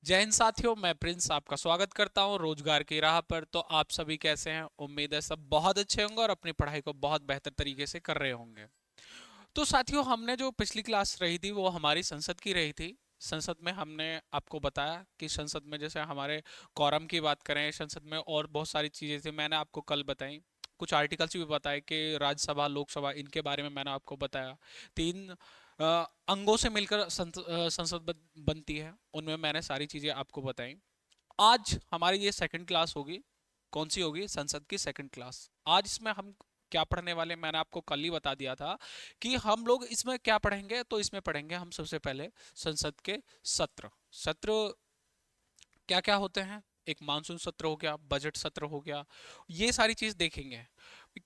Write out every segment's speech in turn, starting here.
जय हिंद साथियों, मैं प्रिंस आपका स्वागत करता हूं रोजगार की राह पर। तो आप सभी कैसे हैं? उम्मीद है सब बहुत अच्छे होंगे और अपनी पढ़ाई को बहुत बेहतर तरीके से कर रहे होंगे। तो साथियों, हमने जो पिछली क्लास रही थी वो हमारी संसद की रही थी। संसद में हमने आपको बताया कि संसद में जैसे हमारे कॉरम की बात करें, संसद में और बहुत सारी चीजें थी, मैंने आपको कल बताई। कुछ आर्टिकल्स भी बताए कि राज्यसभा लोकसभा इनके बारे में मैंने आपको बताया। तीन अ, अंगों से मिलकर संसद बनती है, उनमें मैंने सारी चीजें आपको बताई। आज हमारी ये सेकंड क्लास होगी। कौन सी होगी? संसद की सेकंड क्लास। आज इसमें हम क्या पढ़ने वाले, मैंने आपको कल ही बता दिया था कि हम लोग इसमें क्या पढ़ेंगे। तो इसमें पढ़ेंगे हम सबसे पहले संसद के सत्र। सत्र क्या क्या होते हैं? एक मानसून सत्र हो गया, बजट सत्र हो गया, ये सारी चीज देखेंगे।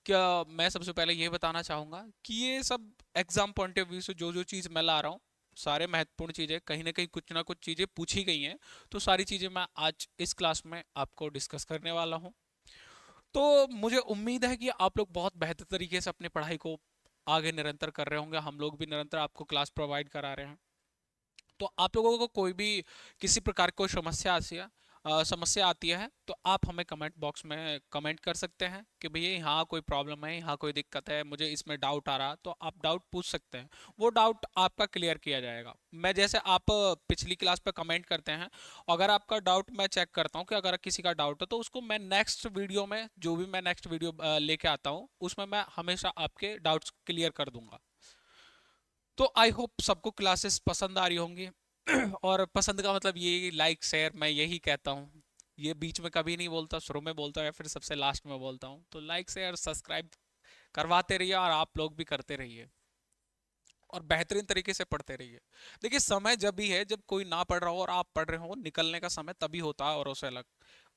क्या मैं सबसे पहले ये बताना चाहूंगा कि ये सब एग्जाम पॉइंट ऑफ व्यू से जो जो चीज मैं ला रहा हूँ, सारे महत्वपूर्ण चीजें कहीं ना कहीं कुछ ना कुछ चीजें पूछी गई हैं। तो सारी चीजें मैं आज इस क्लास में आपको डिस्कस करने वाला हूँ। तो मुझे उम्मीद है कि आप लोग बहुत बेहतर तरीके से अपनी पढ़ाई को आगे निरंतर कर रहे होंगे। हम लोग भी निरंतर आपको क्लास प्रोवाइड करा रहे हैं। तो आप लोगों को कोई भी किसी प्रकार की कोई समस्या आती है तो आप हमें कमेंट बॉक्स में कमेंट कर सकते हैं कि भैया यहाँ कोई प्रॉब्लम है, यहाँ कोई दिक्कत है, मुझे इसमें डाउट आ रहा। तो आप डाउट पूछ सकते हैं, वो डाउट आपका क्लियर किया जाएगा। मैं जैसे आप पिछली क्लास पे कमेंट करते हैं, अगर आपका डाउट मैं चेक करता हूँ कि अगर किसी का डाउट है तो उसको मैं नेक्स्ट वीडियो में, जो भी मैं नेक्स्ट वीडियो लेके आता हूँ उसमें मैं हमेशा आपके डाउट्स क्लियर कर दूंगा। तो आई होप सबको क्लासेस पसंद आ रही होंगी। और पसंद का मतलब ये लाइक शेयर मैं यही कहता हूँ। ये बीच में कभी नहीं बोलता, शुरू में बोलता हूँ या फिर सबसे लास्ट में बोलता हूँ। तो लाइक शेयर सब्सक्राइब करवाते रहिए और आप लोग भी करते रहिए और बेहतरीन तरीके से पढ़ते रहिए। देखिए, समय जब भी है जब कोई ना पढ़ रहा हो और आप पढ़ रहे हो, निकलने का समय तभी होता है और उसे अलग।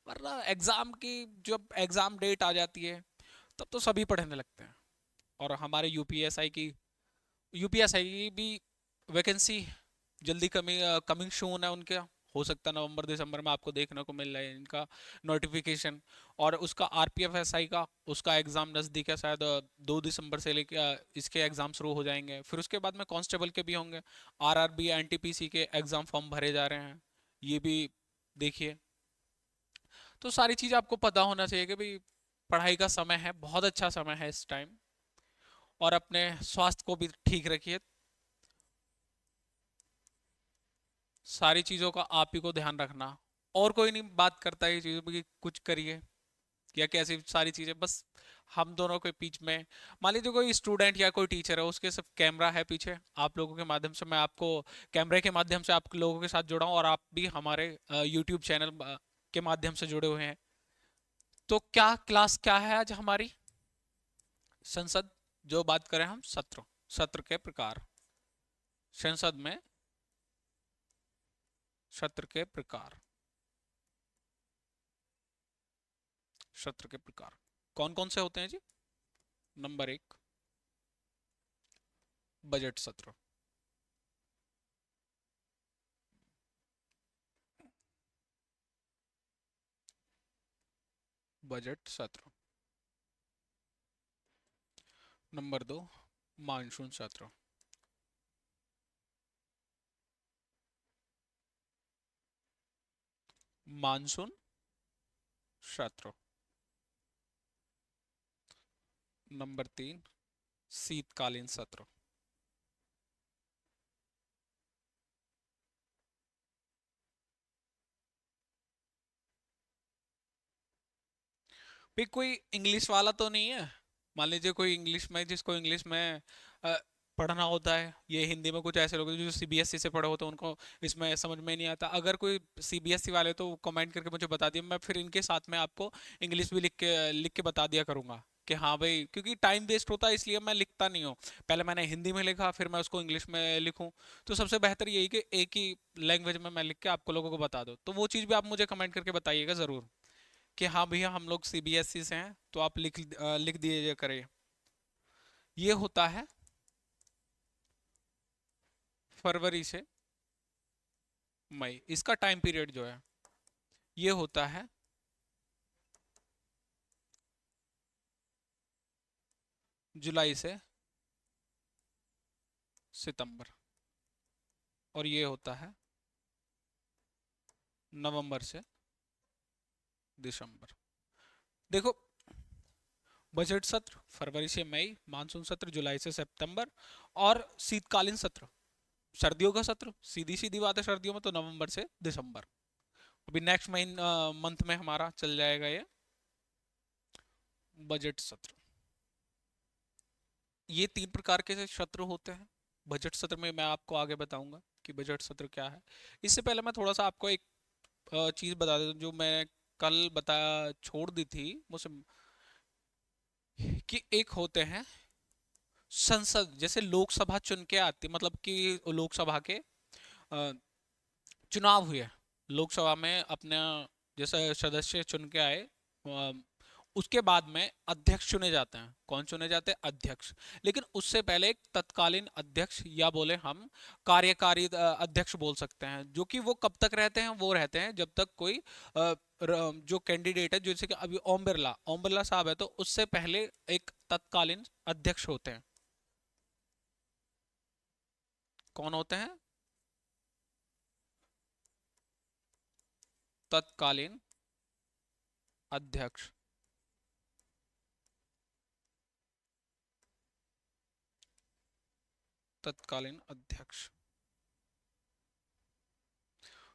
वरना एग्जाम की, जब एग्जाम डेट आ जाती है तब तो सभी पढ़ने लगते हैं। और हमारे यूपीएसआई की भी वैकेंसी जल्दी कमिंग सून है उनके। हो सकता है नवंबर दिसंबर में आपको देखने को मिल रहा है इनका नोटिफिकेशन। और उसका आरपीएफएसआई का उसका एग्जाम नज़दीक है, शायद 2 दिसंबर से लेके इसके एग्जाम शुरू हो जाएंगे। फिर उसके बाद में कांस्टेबल के भी होंगे। आरआरबी एनटीपीसी के एग्जाम फॉर्म भरे जा रहे हैं, ये भी देखिए। तो सारी चीज़ आपको पता होना चाहिए कि भाई पढ़ाई का समय है, बहुत अच्छा समय है इस टाइम। और अपने स्वास्थ्य को भी ठीक रखिए। सारी चीज़ों का आप ही को ध्यान रखना। और कोई नहीं बात करता है ये चीज़ों की, कुछ करिए या कैसी सारी चीज़ें बस हम दोनों के बीच में। मान लीजिए कोई स्टूडेंट या कोई टीचर है, उसके सिर्फ कैमरा है पीछे, आप लोगों के माध्यम से मैं आपको कैमरे के माध्यम से आप लोगों के साथ जुड़ा हूँ और आप भी हमारे यूट्यूब चैनल के माध्यम से जुड़े हुए हैं। तो क्या क्लास क्या है आज हमारी? संसद, जो बात करें हम सत्र, सत्र के प्रकार। संसद में सत्र के प्रकार, सत्र के प्रकार कौन कौन से होते हैं जी? नंबर एक, बजट सत्र। बजट सत्र। नंबर दो, मानसून सत्र। मानसून सत्र। नंबर तीन, शीतकालीन सत्र। भी कोई इंग्लिश वाला तो नहीं है? मान लीजिए कोई इंग्लिश में, जिसको इंग्लिश में अ, पढ़ना होता है। ये हिंदी में कुछ ऐसे लोग हैं जो सीबीएसई से पढ़े होते हैं, उनको इसमें समझ में नहीं आता। अगर कोई सीबीएसई वाले तो कमेंट करके मुझे बता दिए, मैं फिर इनके साथ में आपको इंग्लिश भी लिख के बता दिया करूंगा कि हाँ भाई, क्योंकि टाइम वेस्ट होता है इसलिए मैं लिखता नहीं हूँ। पहले मैंने हिंदी में लिखा, फिर मैं उसको इंग्लिश में लिखूं। तो सबसे बेहतर यही कि एक ही लैंग्वेज में मैं लिख के आपको लोगों को बता दूं। तो वो चीज़ भी आप मुझे कमेंट करके बताइएगा ज़रूर कि हाँ भैया हम लोग सीबीएसई से हैं, तो आप लिख दिए करें। ये होता है फरवरी से मई, इसका टाइम पीरियड जो है ये होता है जुलाई से सितंबर। और ये होता है नवंबर से दिसंबर। देखो, बजट सत्र फरवरी से मई, मानसून सत्र जुलाई से सितंबर, और शीतकालीन सत्र सर्दियों का सत्र, सीधी सीधी बात है, सर्दियों में तो नवंबर से दिसंबर। अभी नेक्स्ट मंथ में हमारा चल जाएगा ये बजट सत्र। ये तीन प्रकार के सत्र होते हैं बजट सत्र में। मैं आपको आगे बताऊंगा कि बजट सत्र क्या है। इससे पहले मैं थोड़ा सा आपको एक चीज बता देता हूँ जो मैं कल बता छोड़ दी थी मुझसे, कि एक होते हैं संसद, जैसे लोकसभा चुन के आती, मतलब कि लोकसभा के अ, चुनाव हुए, लोकसभा में अपने जैसे सदस्य चुन के आए, अ, उसके बाद में अध्यक्ष चुने जाते हैं। कौन चुने जाते हैं? अध्यक्ष। लेकिन उससे पहले एक तत्कालीन अध्यक्ष, या बोले हम कार्यकारी अध्यक्ष बोल सकते हैं, जो कि वो कब तक रहते हैं? वो रहते हैं जब तक कोई जो कैंडिडेट है, जैसे कि अभी ओम बिरला साहब है, तो उससे पहले एक तत्कालीन अध्यक्ष होते हैं। कौन होते हैं? तत्कालीन अध्यक्ष। तत्कालीन अध्यक्ष।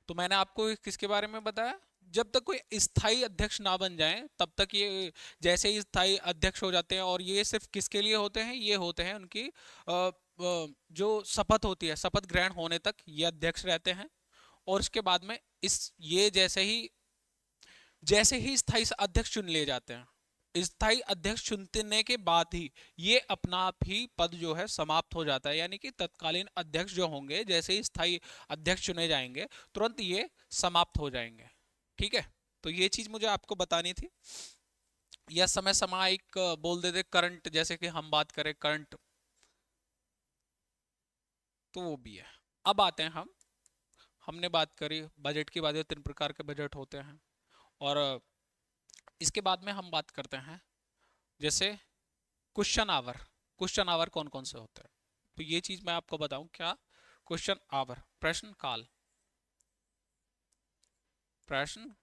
तो मैंने आपको किसके बारे में बताया? जब तक कोई स्थायी अध्यक्ष ना बन जाए तब तक ये, जैसे ही स्थायी अध्यक्ष हो जाते हैं, और ये सिर्फ किसके लिए होते हैं? ये होते हैं उनकी जो शपथ होती है, शपथ ग्रहण होने तक ये अध्यक्ष रहते हैं। और उसके बाद में इस ये जैसे ही स्थायी अध्यक्ष चुन लिए जाते हैं, स्थायी अध्यक्ष चुनने के बाद ही ये अपना आप ही पद जो है समाप्त हो जाता है। यानी कि तत्कालीन अध्यक्ष जो होंगे, जैसे ही स्थायी अध्यक्ष चुने जाएंगे, तुरंत ये समाप्त हो जाएंगे। ठीक है? तो ये चीज मुझे आपको बतानी थी। या समय सामयिक बोल देते, करंट, जैसे कि हम बात करें करंट, तो वो भी है। अब आते हैं हमने बात करी बजट की। बात, तीन प्रकार के बजट होते हैं। और इसके बाद में हम बात करते हैं जैसे क्वेश्चन आवर। क्वेश्चन आवर कौन कौन से होते हैं? तो ये चीज मैं आपको बताऊं क्या? क्वेश्चन आवर, प्रश्न काल। प्रश्न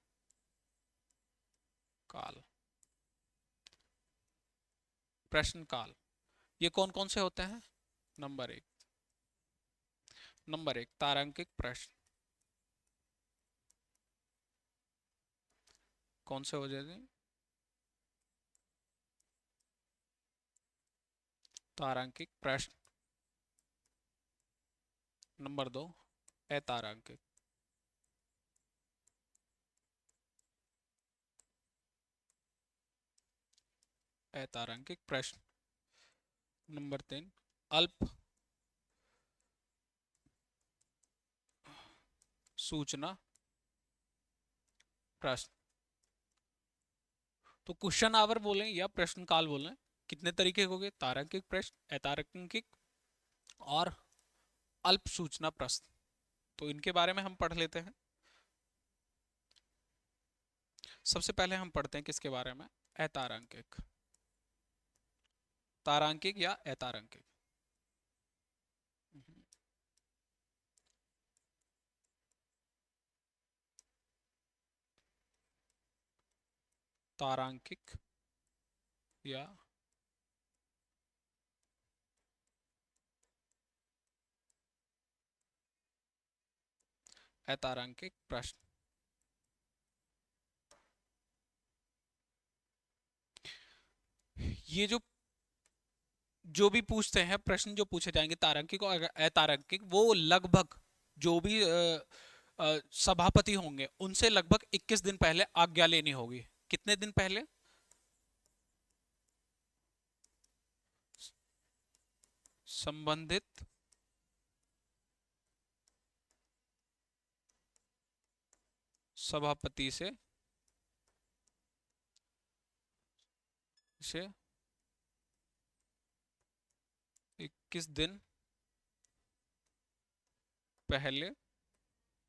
काल, प्रश्न काल, ये कौन कौन से होते हैं? नंबर एक, तारांकिक प्रश्न। कौन से हो जाते हैं? तारांकिक प्रश्न। नंबर दो, अतारांकिक। अतारांकिक प्रश्न। नंबर तीन, अल्प सूचना प्रश्न। तो क्वेश्चन आवर बोलें या प्रश्न काल बोलें, कितने तरीके हो गए? तारांकिक प्रश्न, अतारांकिक, और अल्प सूचना प्रश्न। तो इनके बारे में हम पढ़ लेते हैं। सबसे पहले हम पढ़ते हैं किसके बारे में? अतारांकिक। तारांकिक या अतारांकिक। तारांकिक या अतारांकिक प्रश्न। ये जो भी पूछते हैं प्रश्न, जो पूछे जाएंगे तारांकिक और अतारांकिक, वो लगभग जो भी सभापति होंगे उनसे लगभग 21 दिन पहले आज्ञा लेनी होगी। कितने दिन पहले? संबंधित सभापति से 21 दिन पहले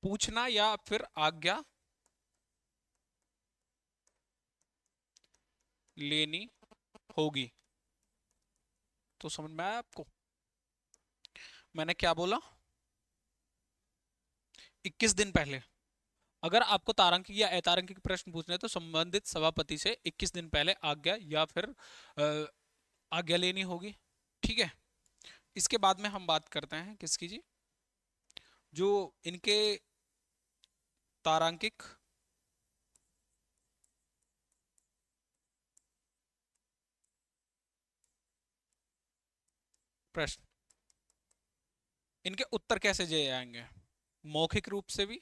पूछना या फिर आज्ञा लेनी होगी। तो समझ में आया आपको मैंने क्या बोला? 21 दिन पहले। अगर आपको तारांकिक या अतारांकिक प्रश्न पूछने हैं तो संबंधित सभापति से 21 दिन पहले आज्ञा या फिर अ, आज्ञा लेनी होगी। ठीक है। इसके बाद में हम बात करते हैं किसकी जी, जो इनके तारांकिक प्रश्न, इनके उत्तर कैसे दिए जाएंगे, मौखिक रूप से भी।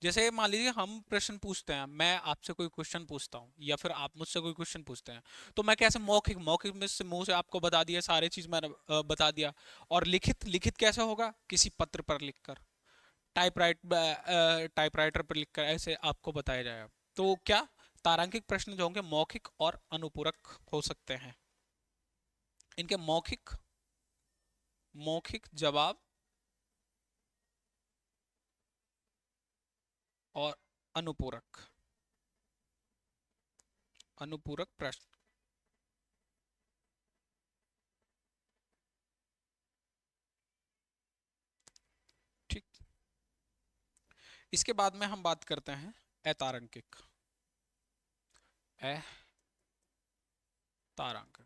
जैसे मान लीजिए हम प्रश्न पूछते हैं, मैं आपसे कोई क्वेश्चन पूछता हूँ या फिर आप मुझसे कोई क्वेश्चन पूछते हैं, तो मैं कैसे मौखिक मौखिक में से मुंह से आपको बता दिया, सारी चीज मैंने बता दिया। और लिखित लिखित कैसे होगा, किसी पत्र पर लिखकर, टाइपराइटर पर लिखकर ऐसे आपको बताया जाएगा। तो क्या तारांकिक प्रश्न जो होंगे मौखिक और अनुपूरक हो सकते हैं। इनके मौखिक मौखिक जवाब और अनुपूरक अनुपूरक प्रश्न। ठीक। इसके बाद में हम बात करते हैं अतारांकिक तारांकिक।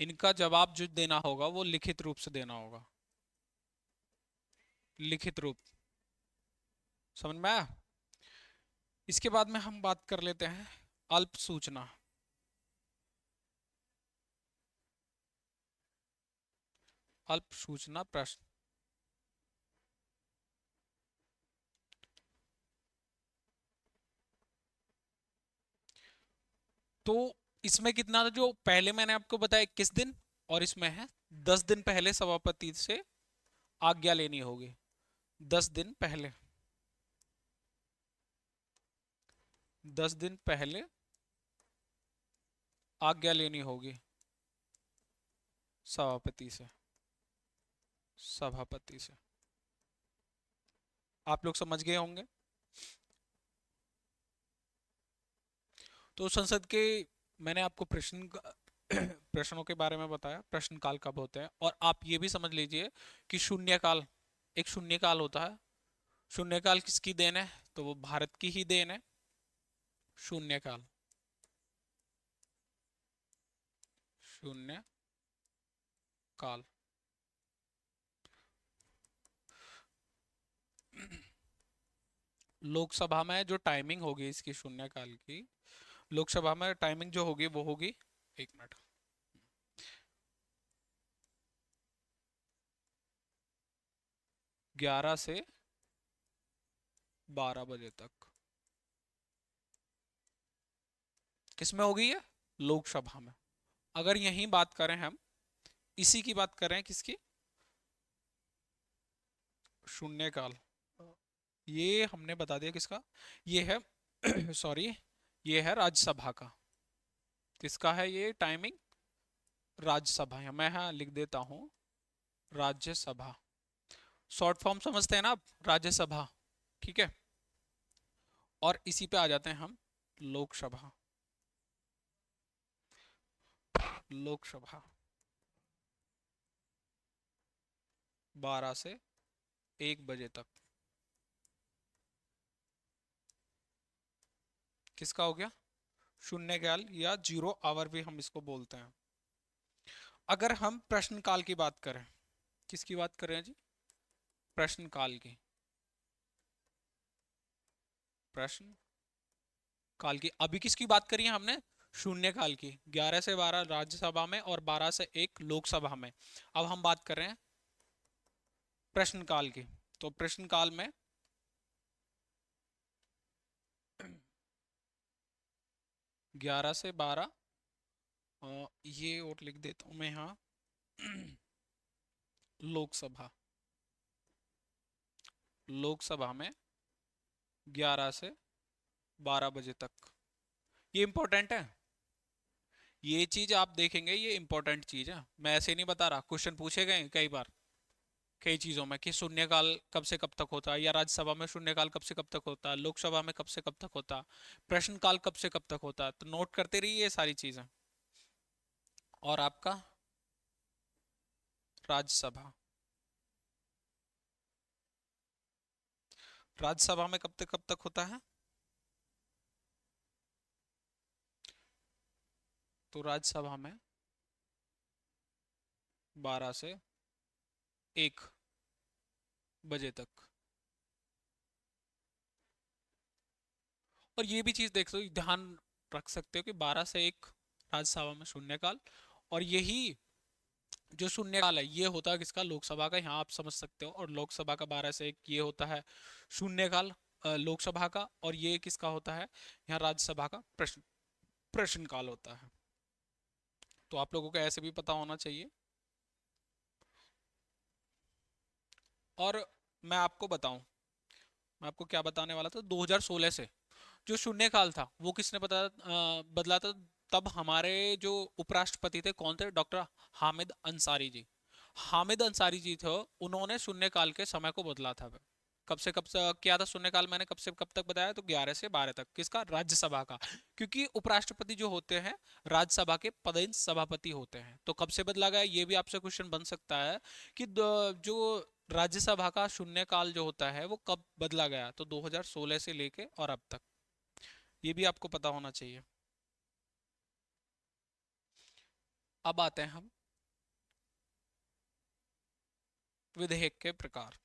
इनका जवाब जो देना होगा वो लिखित रूप से देना होगा, लिखित रूप। समझ में आया। इसके बाद में हम बात कर लेते हैं अल्प सूचना। अल्प सूचना प्रश्न। तो इसमें कितना था, जो पहले मैंने आपको बताया 21 दिन, और इसमें है 10 दिन पहले सभापति से आज्ञा लेनी होगी। 10 दिन पहले, 10 दिन पहले आज्ञा लेनी होगी सभापति से, सभापति से। आप लोग समझ गए होंगे। तो संसद के, मैंने आपको प्रश्नों के बारे में बताया, प्रश्न काल कब होते हैं। और आप ये भी समझ लीजिए कि शून्यकाल, एक शून्यकाल होता है। शून्यकाल किसकी देन है, तो वो भारत की ही देन है। शून्यकाल, शून्य काल। लोकसभा में जो टाइमिंग होगी इसकी शून्यकाल की, लोकसभा में टाइमिंग जो होगी वो होगी, एक मिनट, 11 से 12 बजे तक। किसमें होगी ये, लोकसभा में। अगर यही बात करें हम, इसी की बात करें किसकी, शून्यकाल, ये हमने बता दिया किसका, ये है सॉरी, ये है राज्यसभा का। किसका है ये टाइमिंग, राज्यसभा है। मैं यहाँ लिख देता हूँ राज्यसभा, शॉर्ट फॉर्म समझते हैं ना आप, राज्यसभा। ठीक है। और इसी पे आ जाते हैं हम, लोकसभा, लोकसभा 12 से 1 बजे तक। किसका हो गया, शून्यकाल या जीरो आवर भी हम इसको बोलते हैं। अगर हम प्रश्नकाल की बात करें, किसकी बात करें जी, प्रश्नकाल की, प्रश्न काल की। अभी किसकी बात करी है हमने, शून्य काल की। 11 से 12 राज्यसभा में और 12 से 1 लोकसभा में। अब हम बात कर रहे हैं प्रश्न काल की। तो प्रश्न काल में 11 से 12, ये और लिख देता हूं मैं यहाँ लोकसभा, लोकसभा में 11 से 12 बजे तक। ये इंपॉर्टेंट है, ये चीज आप देखेंगे, ये इंपॉर्टेंट चीज है। मैं ऐसे नहीं बता रहा, क्वेश्चन पूछे गए कई बार कई चीजों में कि शून्यकाल कब से कब तक होता है, या राज्यसभा में शून्यकाल कब से कब तक होता है, लोकसभा में कब से कब तक होता है, प्रश्नकाल कब से कब तक होता है। तो नोट करते रहिए ये सारी चीजें। और आपका राज्यसभा। राज्यसभा में कब तक होता है? तो राज्यसभा में 12 से 1 बजे तक। और ये भी चीज देख सकते ध्यान रख सकते हो कि 12 से 1 राज्यसभा में शून्यकाल। और यही जो शून्यकाल है ये होता है किसका? लोकसभा का। यहाँ आप समझ सकते हो। और लोकसभा का 12 से 1 ये होता है शून्यकाल लोकसभा का। और ये किसका होता है? यहाँ राज्यसभा का प्रश्नकाल होता है। तो आप लोगों को ऐसे भी पता होना चाहिए। और मैं आपको बताऊं, मैं आपको क्या बताने वाला था, 2016 से जो शून्यकाल था वो किसने बदला था? तब हमारे जो उपराष्ट्रपति थे कौन थे? डॉक्टर हामिद अंसारी जी। हामिद अंसारी जी थे, उन्होंने शून्यकाल के समय को बदला था। कब से किया था शून्यकाल? मैंने कब से कब तक बताया? तो 11 से 12 तक। किसका? राज्यसभा का। क्योंकि उपराष्ट्रपति जो होते हैं राज्यसभा के पदेन सभापति होते हैं। तो कब से बदला गया ये भी आपसे क्वेश्चन बन सकता है कि जो राज्यसभा का शून्यकाल जो होता है वो कब बदला गया? तो 2016 से लेके और अब तक। ये भी आपको पता होना चाहिए। अब आते हैं हम विधेयक के प्रकार।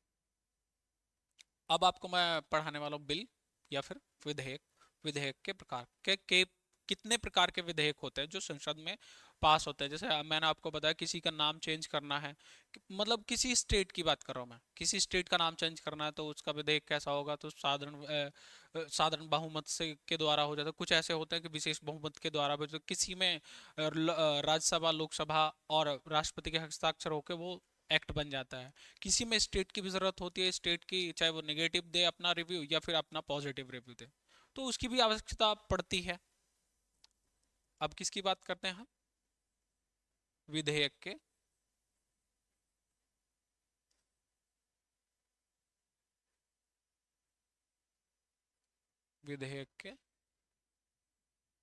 अब आपको मैं पढ़ाने वाला हूँ बिल या फिर विधेयक। विधेयक के प्रकार के कितने प्रकार के विधेयक होते हैं जो संसद में पास होते हैं? जैसे मैंने आपको बताया किसी का नाम चेंज करना है, मतलब किसी स्टेट की बात कर रहा हूँ मैं, किसी स्टेट का नाम चेंज करना है तो उसका विधेयक कैसा होगा? तो साधारण बहुमत से के द्वारा हो जाता है। कुछ ऐसे होते हैं कि विशेष बहुमत के द्वारा भी। तो किसी में राज्यसभा, लोकसभा और राष्ट्रपति के हस्ताक्षर होकर वो एक्ट बन जाता है। किसी में स्टेट की भी जरूरत होती है, स्टेट की, चाहे वो नेगेटिव दे अपना रिव्यू या फिर अपना पॉजिटिव रिव्यू दे, तो उसकी भी आवश्यकता पड़ती है। अब किसकी बात करते हैं हम? विधेयक के विधेयक के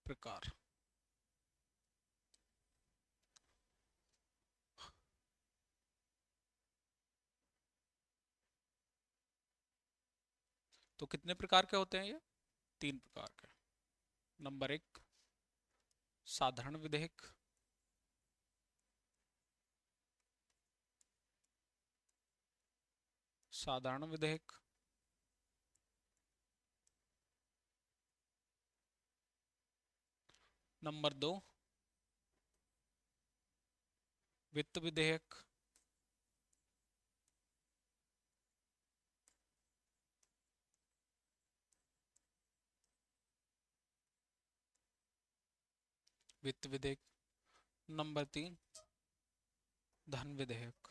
प्रकार। तो कितने प्रकार के होते हैं ये? 3 प्रकार के। नंबर 1 साधारण विधेयक। साधारण विधेयक। नंबर 2 वित्त विधेयक। वित्त विधेयक। नंबर 3 धन विधेयक।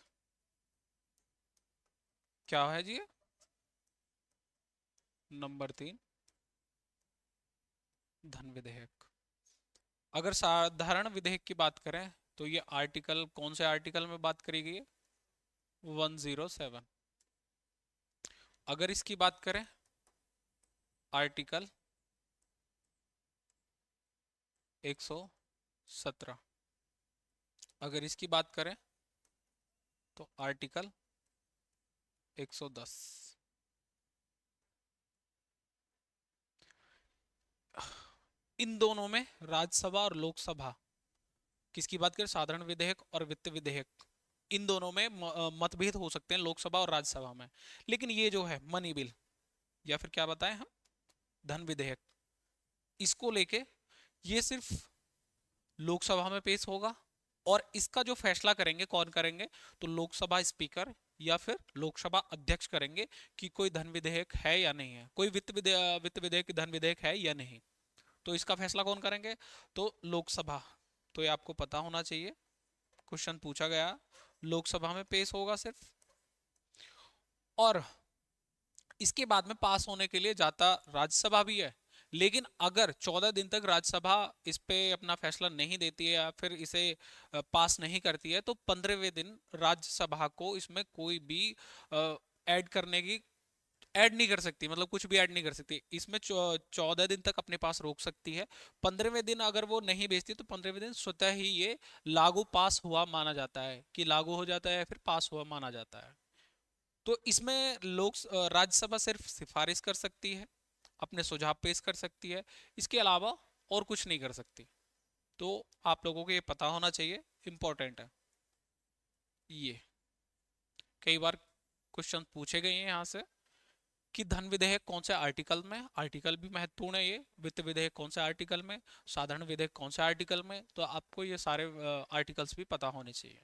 क्या है जी ये? नंबर 3 धन विधेयक। अगर साधारण विधेयक की बात करें तो ये आर्टिकल, कौन से आर्टिकल में बात करी गई है? 107। अगर इसकी बात करें आर्टिकल 117। अगर इसकी बात करें तो आर्टिकल 110। इन दोनों में राज्यसभा और लोकसभा, किसकी बात करें, साधारण विधेयक और वित्त विधेयक, इन दोनों में मतभेद हो सकते हैं लोकसभा और राज्यसभा में। लेकिन ये जो है मनी बिल या फिर क्या बताएं हम, धन विधेयक, इसको लेके ये सिर्फ लोकसभा में पेश होगा। और इसका जो फैसला करेंगे कौन करेंगे? तो लोकसभा स्पीकर या फिर लोकसभा अध्यक्ष करेंगे कि कोई धन विधेयक है या नहीं है, कोई वित्त विधेयक, धन विधेयक है या नहीं। तो इसका फैसला कौन करेंगे? तो लोकसभा। तो ये आपको पता होना चाहिए, क्वेश्चन पूछा गया, लोकसभा में पेश होगा सिर्फ। और इसके बाद में पास होने के लिए जाता राज्यसभा भी है। लेकिन अगर 14 दिन तक राज्यसभा इस पे अपना फैसला नहीं देती है या फिर इसे पास नहीं करती है तो 15वें दिन राज्यसभा को इसमें कोई भी ऐड करने की ऐड नहीं कर सकती, मतलब कुछ भी ऐड नहीं कर सकती इसमें। 14 दिन तक अपने पास रोक सकती है। 15वें दिन अगर वो नहीं भेजती तो 15वें दिन स्वतः ही ये लागू पास हुआ माना जाता है, कि लागू हो जाता है, फिर पास हुआ माना जाता है। तो इसमें राज्यसभा सिर्फ सिफारिश कर सकती है, अपने सुझाव पेश कर सकती है, इसके अलावा और कुछ नहीं कर सकती। तो आप लोगों को ये पता होना चाहिए, इंपॉर्टेंट है ये। कई बार क्वेश्चन पूछे गए हैं यहाँ से कि धन विधेयक कौन से आर्टिकल में, आर्टिकल भी महत्वपूर्ण है ये। वित्त विधेयक कौन से आर्टिकल में, साधारण विधेयक कौन से आर्टिकल में, तो आपको ये सारे आर्टिकल्स भी पता होने चाहिए।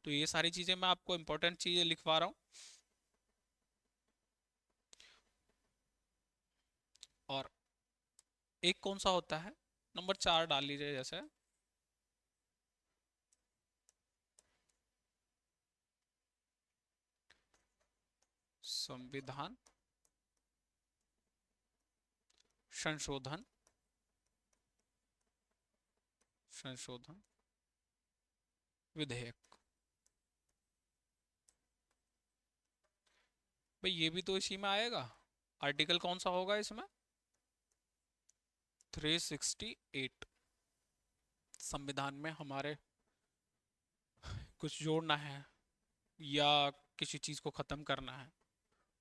तो ये सारी चीजें मैं आपको इंपॉर्टेंट चीजें लिखवा रहा हूँ। और एक कौन सा होता है, नंबर 4 डाल लीजिए जैसे। संविधान संशोधन, संशोधन विधेयक। भाई ये भी तो इसी में आएगा। आर्टिकल कौन सा होगा इसमें? 368। संविधान में हमारे कुछ जोड़ना है या किसी चीज को खत्म करना है,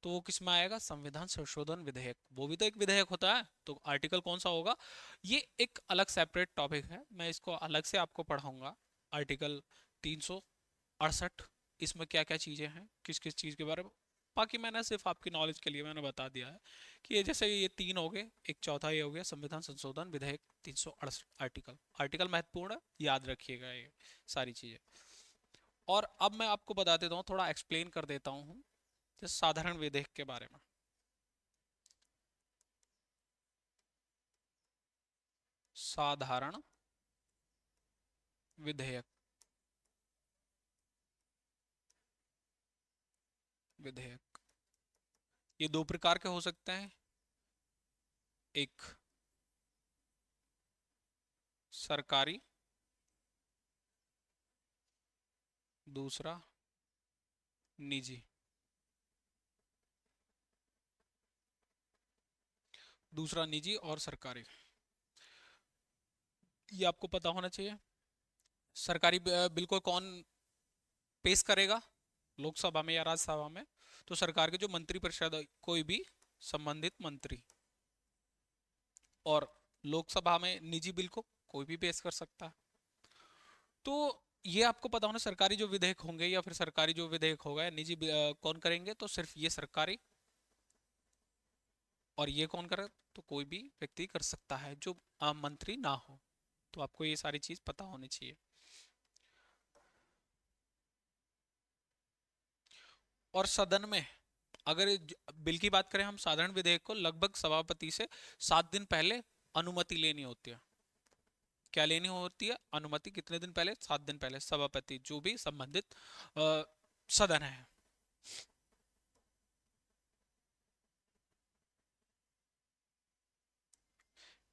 तो वो किस में आएगा? संविधान संशोधन विधेयक। वो भी तो एक विधेयक होता है, तो आर्टिकल कौन सा होगा? ये एक अलग सेपरेट टॉपिक है, मैं इसको अलग से आपको पढ़ाऊंगा। आर्टिकल 368, इसमें क्या क्या चीजें हैं, किस किस चीज के बारे में। बाकी मैंने सिर्फ आपकी नॉलेज के लिए मैंने बता दिया है कि ये जैसे ये तीन हो गए, एक चौथा ये हो गया संविधान संशोधन विधेयक 368 आर्टिकल। आर्टिकल महत्वपूर्ण है, याद रखिएगा ये सारी चीजें। और अब मैं आपको बता देता हूँ, थोड़ा एक्सप्लेन कर देता हूँ जैसे साधारण विधेयक के बारे में। साधारण विधेयक, विधेयक ये दो प्रकार के हो सकते हैं। एक सरकारी, दूसरा निजी। दूसरा निजी और सरकारी, ये आपको पता होना चाहिए। सरकारी बिल को कौन पेश करेगा, लोकसभा में या राज्यसभा में? तो सरकार के जो मंत्री परिषद, कोई भी संबंधित मंत्री। और लोकसभा में निजी बिल को कोई भी पेश कर सकता है। तो ये आपको पता होना, सरकारी जो विधेयक होंगे या फिर सरकारी जो विधेयक होगा या निजी कौन करेंगे, तो सिर्फ ये सरकारी। और ये कौन करे, तो कोई भी व्यक्ति कर सकता है जो आम मंत्री ना हो। तो आपको ये सारी चीज पता होनी चाहिए। और सदन में अगर बिल की बात करें हम, साधारण विधेयक को लगभग सभापति से 7 दिन पहले अनुमति लेनी होती है। क्या लेनी होती है? अनुमति। कितने दिन पहले? 7 दिन पहले, सभापति जो भी संबंधित सदन है।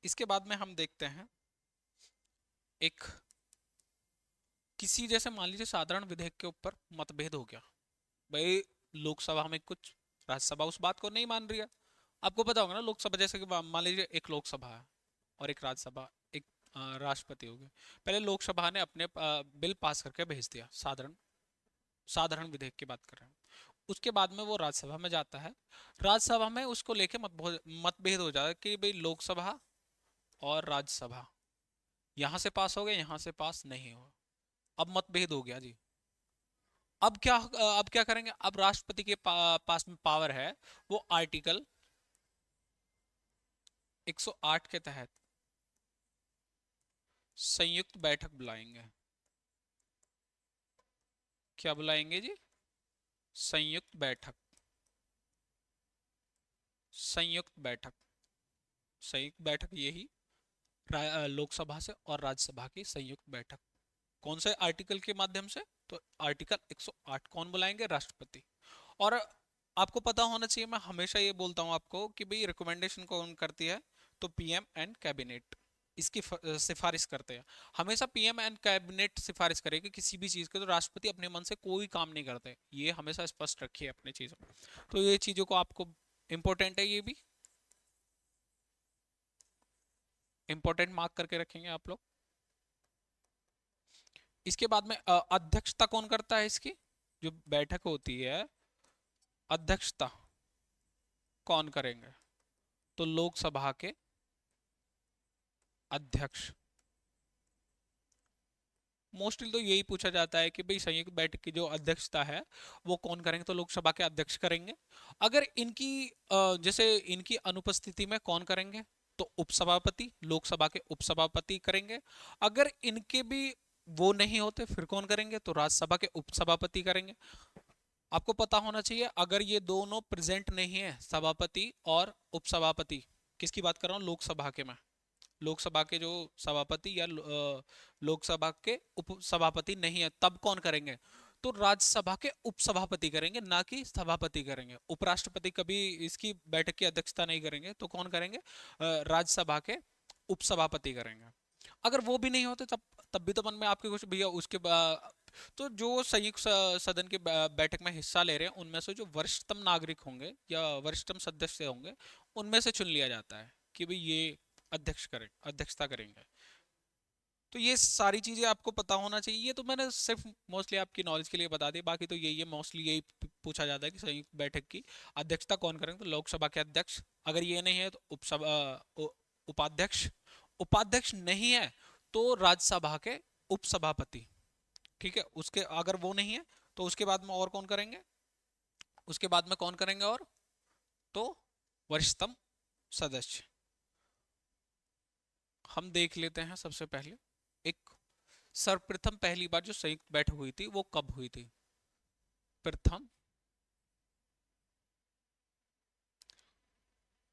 इसके बाद में हम देखते हैं एक, किसी जैसे मान लीजिए साधारण विधेयक के ऊपर मतभेद हो गया। भाई लोकसभा में कुछ, राज्यसभा उस बात को नहीं मान रही है। आपको पता होगा ना, लोकसभा जैसे कि मान लीजिए एक लोकसभा है और एक राज्यसभा, एक राष्ट्रपति हो गए। पहले लोकसभा ने अपने बिल पास करके भेज दिया, साधारण साधारण विधेयक की बात कर रहे हैं। उसके बाद में वो राज्यसभा में जाता है। राज्यसभा में उसको लेके मतभेद हो जाता है कि भाई लोकसभा और राज्यसभा यहाँ से पास हो गए, यहाँ से पास नहीं हुआ। अब मतभेद हो गया जी। अब क्या करेंगे? अब राष्ट्रपति के पास में पावर है, वो आर्टिकल 108 के तहत संयुक्त बैठक बुलाएंगे। क्या बुलाएंगे जी? संयुक्त बैठक। संयुक्त बैठक, संयुक्त बैठक यही लोकसभा से और राज्यसभा की संयुक्त बैठक। कौन से आर्टिकल के माध्यम से? तो आर्टिकल 108। कौन बुलाएंगे? राष्ट्रपति। और आपको पता होना चाहिए, मैं हमेशा ये बोलता हूं आपको कि भाई रिकमेंडेशन कौन करती है? तो पीएम एंड कैबिनेट इसकी सिफारिश करते हैं। हमेशा पीएम एंड कैबिनेट सिफारिश करेगी किसी भी चीज के, तो राष्ट्रपति अपने मन से कोई काम नहीं करते। ये हमेशा स्पष्ट रखिए अपनी चीजों। तो ये चीजों को आपको इंपॉर्टेंट है, ये भी इंपॉर्टेंट मार्क करके रखेंगे आप लोग। इसके बाद में अध्यक्षता कौन करता है इसकी, जो बैठक होती है, अध्यक्षता कौन करेंगे? तो लोकसभा के अध्यक्ष। मोस्टली तो यही पूछा जाता है कि भाई संयुक्त बैठक की जो अध्यक्षता है वो कौन करेंगे, तो लोकसभा के अध्यक्ष करेंगे। अगर इनकी जैसे इनकी अनुपस्थिति में कौन करेंगे, तो उपसभापति, लोकसभा के उपसभापति करेंगे। अगर इनके भी वो नहीं होते फिर कौन करेंगे, तो राज्यसभा के उपसभापति करेंगे। आपको पता होना चाहिए, अगर ये दोनों प्रेजेंट नहीं है, सभापति और उपसभापति, किसकी बात कर रहा हूँ, लोकसभा के मैं, लोकसभा के जो सभापति या लोकसभा के उपसभापति नहीं है, तब कौन करेंगे, तो राज्यसभा के उपसभापति करेंगे, ना कि सभापति करेंगे। उपराष्ट्रपति कभी इसकी बैठक की अध्यक्षता नहीं करेंगे, तो कौन करेंगे, राज्यसभा के उपसभापति करेंगे। अगर वो भी नहीं होते तब तब भी तो मन में आपके कुछ भैया उसके तो जो संयुक्त सदन की बैठक में हिस्सा ले रहे हैं उनमें से जो वरिष्ठतम नागरिक होंगे या वरिष्ठतम सदस्य होंगे, उनमें से चुन लिया जाता है कि भाई ये अध्यक्षता करेंगे। तो ये सारी चीजें आपको पता होना चाहिए। ये तो मैंने सिर्फ मोस्टली आपकी नॉलेज के लिए बता दी, बाकी तो यही है, मोस्टली यही पूछा जाता है कि संयुक्त बैठक की अध्यक्षता कौन करेंगे, तो लोकसभा के अध्यक्ष। अगर ये नहीं है तो उपाध्यक्ष। उपाध्यक्ष नहीं है तो राज्यसभा के उपसभापति। ठीक है, उसके अगर वो नहीं है तो उसके बाद में और कौन करेंगे, उसके बाद में कौन करेंगे और, तो वरिष्ठतम सदस्य। हम देख लेते हैं सबसे पहले, एक सर्वप्रथम पहली बार जो संयुक्त बैठक हुई थी वो कब हुई थी? प्रथम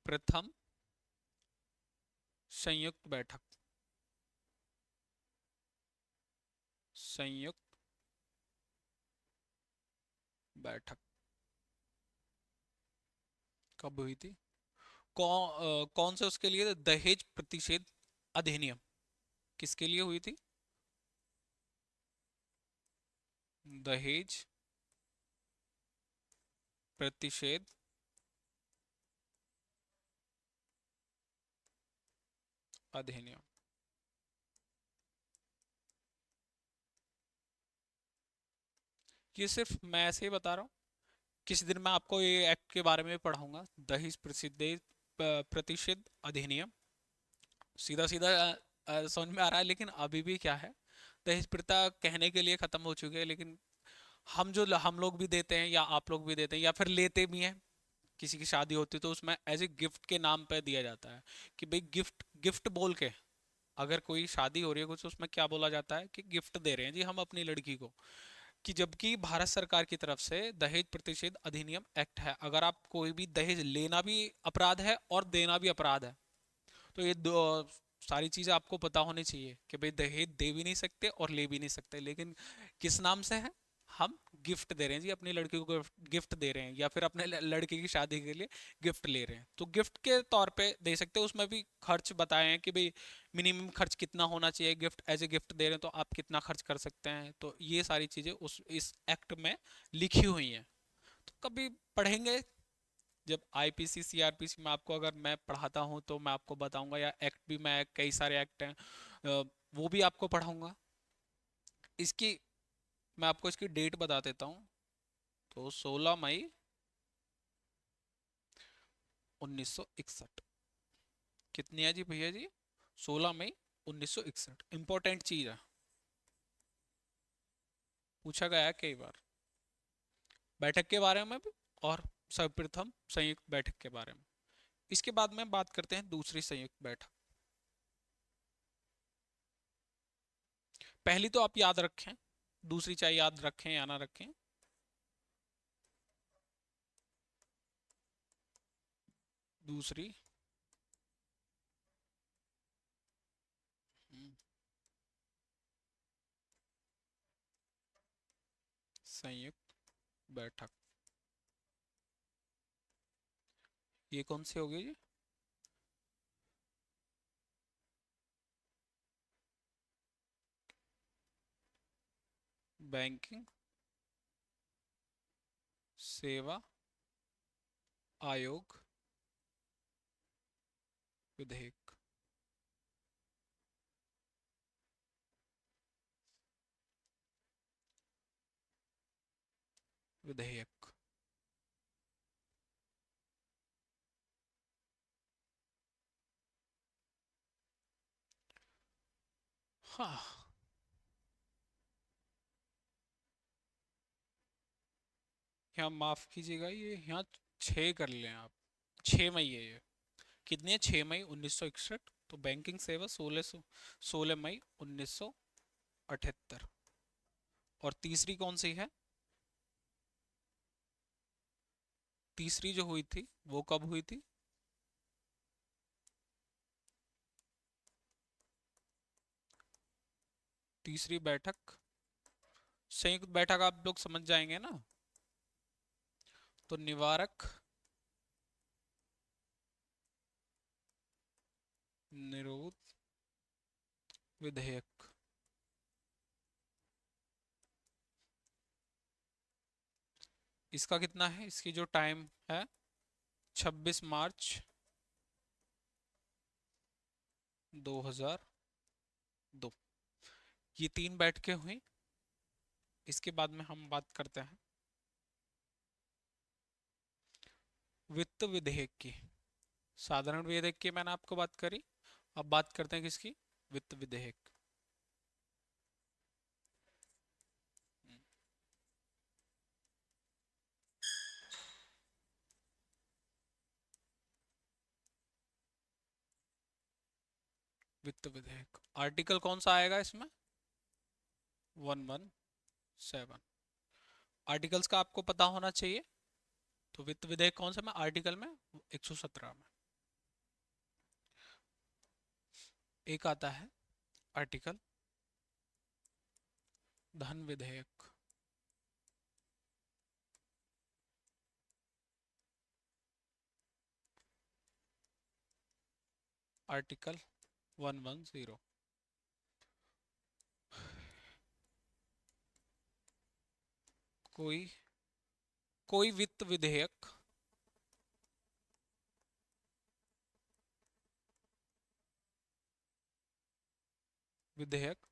प्रथम संयुक्त बैठक, संयुक्त बैठक कब हुई थी? कौन से उसके लिए? दहेज प्रतिषेध अधिनियम किसके लिए हुई थी? दहेज प्रतिषेध अधिनियम। ये सिर्फ मैं ऐसे ही बता रहा हूँ, किसी दिन मैं आपको ये एक्ट के बारे में पढ़ाऊंगा, दहेज प्रतिषेध अधिनियम। सीधा सीधा समझ में आ रहा है, लेकिन अभी भी क्या है, दहेज प्रथा कहने के लिए खत्म हो चुकी है, लेकिन हम लोग भी देते हैं या आप लोग भी देते हैं या फिर लेते भी हैं। किसी की शादी होती है तो उसमें एज ए गिफ्ट के नाम पे दिया जाता है कि भाई गिफ्ट, गिफ्ट बोल के, अगर कोई शादी हो रही है कुछ, उसमें क्या बोला जाता है कि गिफ्ट दे रहे हैं जी हम अपनी लड़की को। कि जबकि भारत सरकार की तरफ से दहेज प्रतिषेध अधिनियम एक्ट है, अगर आप कोई भी दहेज लेना भी अपराध है और देना भी अपराध है। तो ये दो सारी चीजें आपको पता होनी चाहिए कि भाई दहेज दे भी नहीं सकते और ले भी नहीं सकते, लेकिन किस नाम से है, हम गिफ्ट दे रहे हैं जी, अपनी लड़की को गिफ्ट दे रहे हैं या फिर अपने लड़के की शादी के लिए गिफ्ट ले रहे हैं, तो गिफ्ट के तौर पे दे सकते हैं। उसमें भी खर्च बताए हैं कि भाई मिनिमम खर्च कितना होना चाहिए, गिफ्ट एज ए गिफ्ट दे रहे हैं तो आप कितना खर्च कर सकते हैं, तो ये सारी चीजें उस इस एक्ट में लिखी हुई हैं। तो कभी पढ़ेंगे जब आईपीसी सीआरपीसी में, आपको अगर मैं पढ़ाता हूँ तो मैं आपको बताऊंगा, या एक्ट भी, मैं कई सारे एक्ट हैं वो भी आपको पढ़ाऊंगा। इसकी मैं आपको इसकी डेट बता देता हूँ, तो 16 मई 1961। कितनी है जी भैया जी? 16 मई 1961। इंपॉर्टेंट चीज है, पूछा गया है कई बार बैठक के बारे में भी और सर्वप्रथम संयुक्त बैठक के बारे में। इसके बाद में बात करते हैं दूसरी संयुक्त बैठक। पहली तो आप याद रखें, दूसरी चाहे याद रखें या ना रखें। दूसरी हम्म, संयुक्त बैठक, ये कौन सी होगी जी? बैंकिंग सेवा आयोग विधेयक। विधेयक। हाँ, यहाँ माफ कीजिएगा, ये यहाँ 6 कर लें आप। 6 मई है ये। कितनी है? 6 मई 1961। तो बैंकिंग सेवा 16 मई 1978। और तीसरी कौन सी है? तीसरी जो हुई थी वो कब हुई थी? तीसरी बैठक, संयुक्त बैठक आप लोग समझ जाएंगे ना। तो निवारक, निरोध विधेयक। इसका कितना है? इसकी जो टाइम है 26 मार्च 2002। ये 3 बैठकें हुई। इसके बाद में हम बात करते हैं वित्त विधेयक की। साधारण विधेयक की मैंने आपको बात करी। अब बात करते हैं किसकी? वित्त विधेयक। वित्त विधेयक आर्टिकल कौन सा आएगा इसमें? 117। आर्टिकल्स का आपको पता होना चाहिए। तो वित्त विधेयक कौन सा में? आर्टिकल में 117 में एक आता है आर्टिकल धन विधेयक। आर्टिकल 110। कोई कोई वित्त विधेयक विधेयक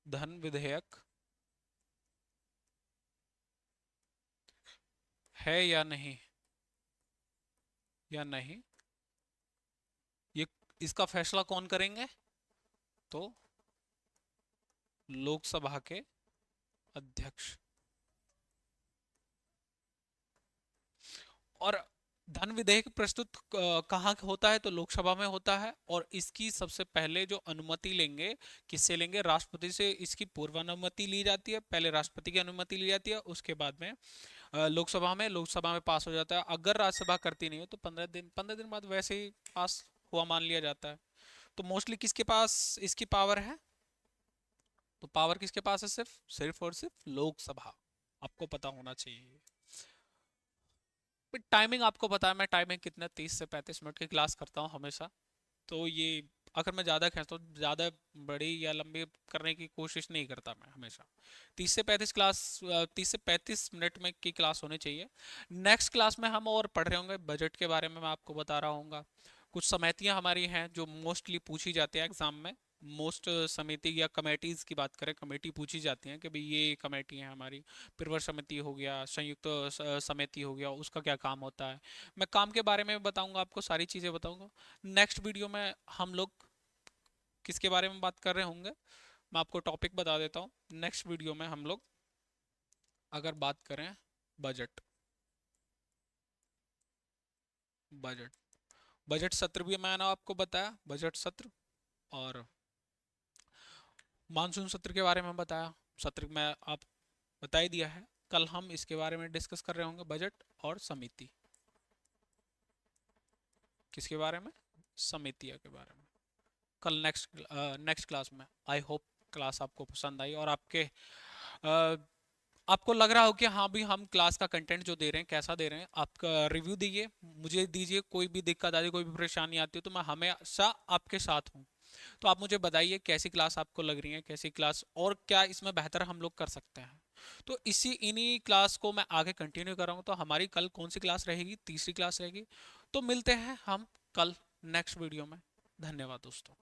धन विधेयक है या नहीं, या नहीं, ये इसका फैसला कौन करेंगे? तो लोकसभा के अध्यक्ष। और धन विधेयक प्रस्तुत कहाँ होता है? तो लोकसभा में होता है। और इसकी सबसे पहले जो अनुमति लेंगे, किससे लेंगे? राष्ट्रपति से इसकी पूर्व अनुमति ली जाती है। पहले राष्ट्रपति की अनुमति ली जाती है, उसके बाद में लोकसभा में पास हो जाता है। अगर राज्यसभा करती नहीं हो तो 15 दिन बाद वैसे ही पास हुआ मान लिया जाता है। तो मोस्टली किसके पास इसकी पावर है? तो पावर किसके पास है? सिर्फ सिर्फ और सिर्फ लोकसभा। आपको पता होना चाहिए। टाइमिंग आपको पता है, मैं टाइमिंग कितना 30 से 35 मिनट की क्लास करता हूँ हमेशा। तो ये अगर मैं ज़्यादा खींचता हूँ, ज़्यादा बड़ी या लंबी करने की कोशिश नहीं करता मैं हमेशा। 30 से 35 मिनट में की क्लास होनी चाहिए। नेक्स्ट क्लास में हम और पढ़ रहे होंगे बजट के बारे में। मैं आपको बता रहा हूँ कुछ समितियां हमारी हैं जो मोस्टली पूछी जाती है एग्जाम में। मोस्ट समिति या कमेटीज की बात करें, कमेटी पूछी जाती है कि भाई ये कमेटी है हमारी। प्रवर समिति हो गया, संयुक्त समिति हो गया, उसका क्या काम होता है। मैं काम के बारे में बताऊंगा आपको, सारी चीज़ें बताऊंगा। नेक्स्ट वीडियो में हम लोग किसके बारे में बात कर रहे होंगे, मैं आपको टॉपिक बता देता हूँ। नेक्स्ट वीडियो में हम लोग अगर बात करें बजट। बजट बजट सत्र भी मैंने आपको बताया, बजट सत्र। और मानसून सत्र के बारे में बताया। सत्र में आप बता ही दिया है। कल हम इसके बारे में डिस्कस कर रहे होंगे, बजट और समिति। किसके बारे में? समितियों के बारे में। कल नेक्स्ट क्लास में। आई होप क्लास आपको पसंद आई और आपको लग रहा हो कि हाँ भी हम क्लास का कंटेंट जो दे रहे हैं कैसा दे रहे हैं। आपका रिव्यू दीजिए, मुझे दीजिए। कोई भी दिक्कत आती है, कोई भी परेशानी आती है तो मैं हमेशा आपके साथ हूँ। तो आप मुझे बताइए कैसी क्लास आपको लग रही है, कैसी क्लास, और क्या इसमें बेहतर हम लोग कर सकते हैं। तो इन्हीं क्लास को मैं आगे कंटिन्यू कर रहा हूँ। तो हमारी कल कौन सी क्लास रहेगी? तीसरी क्लास रहेगी। तो मिलते हैं हम कल नेक्स्ट वीडियो में। धन्यवाद दोस्तों।